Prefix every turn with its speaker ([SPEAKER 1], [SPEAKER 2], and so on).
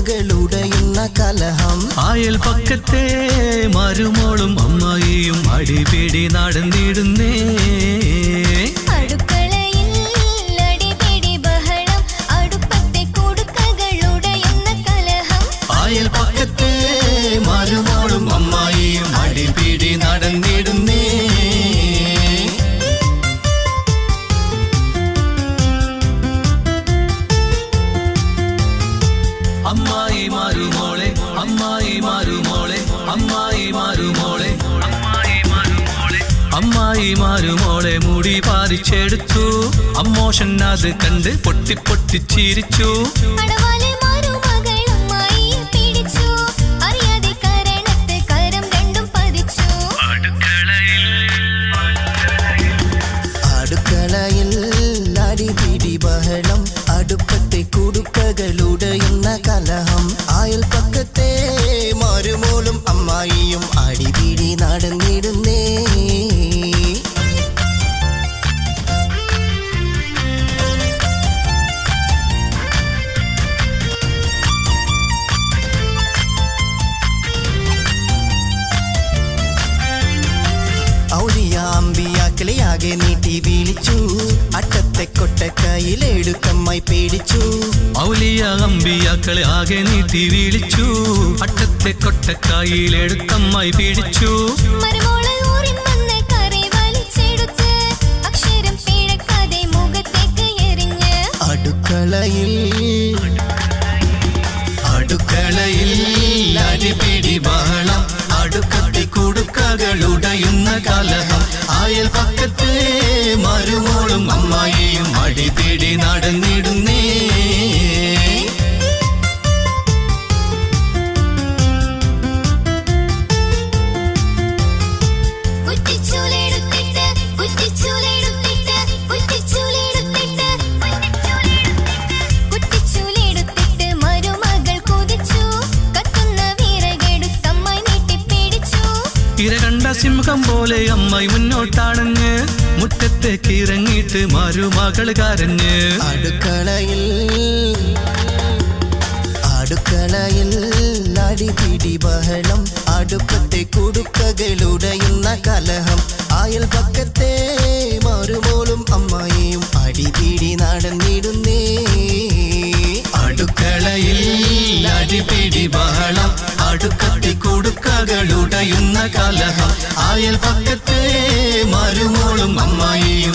[SPEAKER 1] കുടുക്കകളുടയുന്ന കലഹം
[SPEAKER 2] അയൽ പക്കത്തെ മരുമോളും അമ്മായിയും അടിപിടി നടന്നിടുന്നേ അയൽ പക്കത്തെ മരുമോളും അമ്മായിയും അടിപിടി നടന്നിടുന്നേ അമ്മായി മാറുമോളെ അമ്മായി മാറുമോളെ അമ്മായി മാറുമോളെ അമ്മായി മാറുമോളെ മുടി പാറിച്ചെടുത്തു അമ്മോഷൻ അത് കണ്ട് പൊട്ടി പൊട്ടിച്ചിരിച്ചു
[SPEAKER 1] അടുക്കളയിൽ അടിപിടി ബഹളം അടുപ്പത്തെ കുടുക്കകളുടയുന്ന കലഹം അയൽ പക്കത്തെ മരുമോളും അമ്മായിയും അടിപിടി നടന്നിടുന്നേ ഔലിയാമ്പിയാക്കളെ ആകെ നീട്ടി വിളിച്ചു അട്ടത്തെ കൊട്ടക്കയിലെടുത്തമ്മായി പേടിച്ചു
[SPEAKER 2] ഔലിയ അമ്പിയാക്കളെ ആകെ നീട്ടി വിളിച്ചു അട്ടത്തെ കൊട്ടക്കയിലെടുത്തമ്മായി പേടിച്ചു അടുക്കളയിൽ അടിപിടി ബഹളം അടുക്കത്തെ കുടുക്കകളുടയുന്ന കലഹം അയൽ പക്കത്തെ മരുമോളും അമ്മായിയും അടിപിടി നടന്നിടുന്നേ ഇരകണ്ട സിംഹം പോലെ അമ്മായി മുന്നോട്ടാണഞ്ഞ് മുറ്റത്തേക്ക് ഇറങ്ങിയിട്ട് മരുമകൾ കരഞ്ഞ്
[SPEAKER 1] അടുക്കളയിൽ അടിപിടി ബഹളം അടുപ്പത്തെ കുടുക്കകളുടയുന്ന കലഹം അയൽ പക്കത്തെ മരുമോളും അമ്മായിയും അടിപിടി നടന്നിടുന്നേ
[SPEAKER 2] അടുക്കളയിൽ അടിപിടി ബഹളം അടുക്കത്തെ കുടുക്കകളുടയുന്ന കലഹം അയൽ പക്കത്തെ മരുമോളും അമ്മായിയും